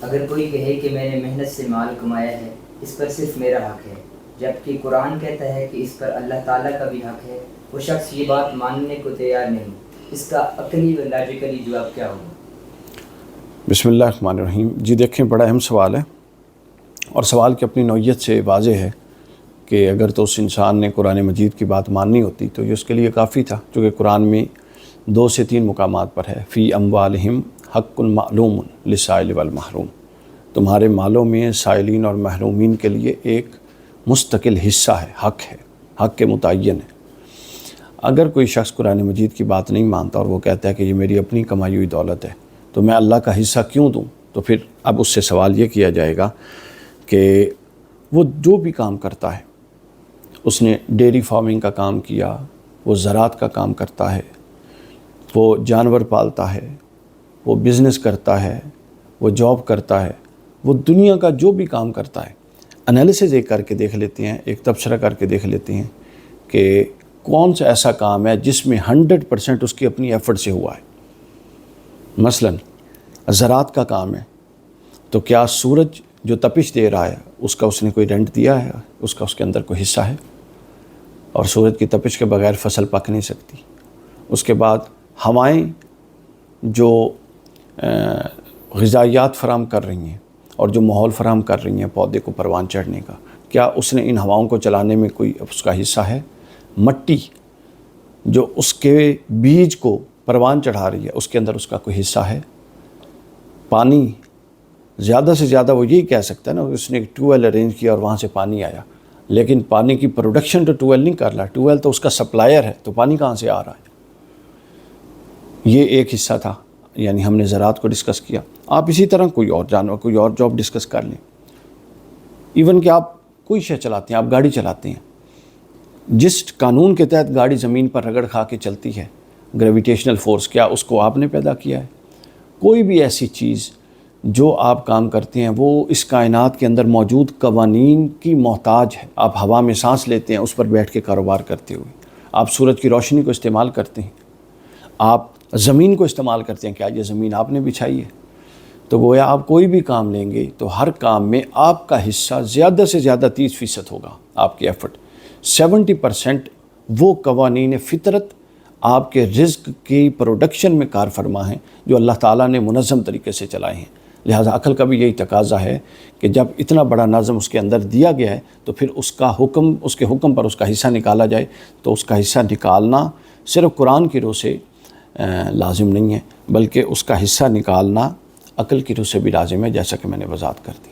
اگر کوئی کہے کہ میں نے محنت سے مال کمایا ہے، اس پر صرف میرا حق ہے، جبکہ قرآن کہتا ہے کہ اس پر اللہ تعالیٰ کا بھی حق ہے، وہ شخص یہ بات ماننے کو تیار نہیں، اس کا عقلی و لاجیکلی جواب کیا ہوگا؟ بسم اللہ الرحمن الرحیم۔ جی دیکھیں، بڑا اہم سوال ہے، اور سوال کی اپنی نوعیت سے واضح ہے کہ اگر تو اس انسان نے قرآن مجید کی بات ماننی ہوتی تو یہ اس کے لیے کافی تھا، چونکہ قرآن میں 2 سے 3 مقامات پر ہے، فی اموالہم حق معلوم للسائل والمحروم، تمہارے مالوں میں سائلین اور محرومین کے لیے ایک مستقل حصہ ہے، حق کے متعین ہے۔ اگر کوئی شخص قرآن مجید کی بات نہیں مانتا اور وہ کہتا ہے کہ یہ میری اپنی کمائی ہوئی دولت ہے تو میں اللہ کا حصہ کیوں دوں، تو پھر اب اس سے سوال یہ کیا جائے گا کہ وہ جو بھی کام کرتا ہے، اس نے ڈیری فارمنگ کا کام کیا، وہ زراعت کا کام کرتا ہے، وہ جانور پالتا ہے، وہ بزنس کرتا ہے، وہ جاب کرتا ہے، وہ دنیا کا جو بھی کام کرتا ہے، انالیسز ایک کر کے دیکھ لیتے ہیں، ایک تبصرہ کر کے دیکھ لیتے ہیں کہ کون سا ایسا کام ہے جس میں 100% اس کی اپنی ایفرٹ سے ہوا ہے۔ مثلا زراعت کا کام ہے تو کیا سورج جو تپش دے رہا ہے اس نے کوئی رینٹ دیا ہے، اس کے اندر کوئی حصہ ہے؟ اور سورج کی تپش کے بغیر فصل پک نہیں سکتی۔ اس کے بعد ہوائیں جو غذائیات فراہم کر رہی ہیں اور جو ماحول فراہم کر رہی ہیں پودے کو پروان چڑھنے کا، کیا اس نے ان ہواؤں کو چلانے میں کوئی اس کا حصہ ہے؟ مٹی جو اس کے بیج کو پروان چڑھا رہی ہے، اس کے اندر اس کا کوئی حصہ ہے؟ پانی، زیادہ سے زیادہ وہ یہی کہہ سکتا ہے نا، اس نے ایک ٹیوب ویل ارینج کیا اور وہاں سے پانی آیا، لیکن پانی کی پروڈکشن تو ٹیوب ویل نہیں کر رہا، ٹیوب ویل تو اس کا سپلائر ہے، تو پانی کہاں سے آ رہا ہے؟ یہ ایک حصہ تھا، یعنی ہم نے زراعت کو ڈسکس کیا۔ آپ اسی طرح کوئی اور جانور، کوئی اور جاب ڈسکس کر لیں، ایون کہ آپ کوئی شے چلاتے ہیں، آپ گاڑی چلاتے ہیں، جس قانون کے تحت گاڑی زمین پر رگڑ کھا کے چلتی ہے، گریویٹیشنل فورس، کیا اس کو آپ نے پیدا کیا ہے؟ کوئی بھی ایسی چیز جو آپ کام کرتے ہیں وہ اس کائنات کے اندر موجود قوانین کی محتاج ہے۔ آپ ہوا میں سانس لیتے ہیں اس پر بیٹھ کے کاروبار کرتے ہوئے، آپ سورج کی روشنی کو استعمال کرتے ہیں، آپ زمین کو استعمال کرتے ہیں، کیا یہ زمین آپ نے بچھائی ہے؟ تو گویا آپ کوئی بھی کام لیں گے تو ہر کام میں آپ کا حصہ زیادہ سے زیادہ 30% ہوگا، آپ کی ایفرٹ 70% وہ قوانین فطرت آپ کے رزق کی پروڈکشن میں کار فرما ہیں جو اللہ تعالیٰ نے منظم طریقے سے چلائے ہیں۔ لہٰذا عقل کا بھی یہی تقاضا ہے کہ جب اتنا بڑا نظم اس کے اندر دیا گیا ہے تو پھر اس کے حکم پر اس کا حصہ نکالا جائے، تو اس کا حصہ نکالنا صرف قرآن کی روح سے لازم نہیں ہے، بلکہ اس کا حصہ نکالنا عقل کی روح سے بھی لازم ہے، جیسا کہ میں نے وضاحت کر دی۔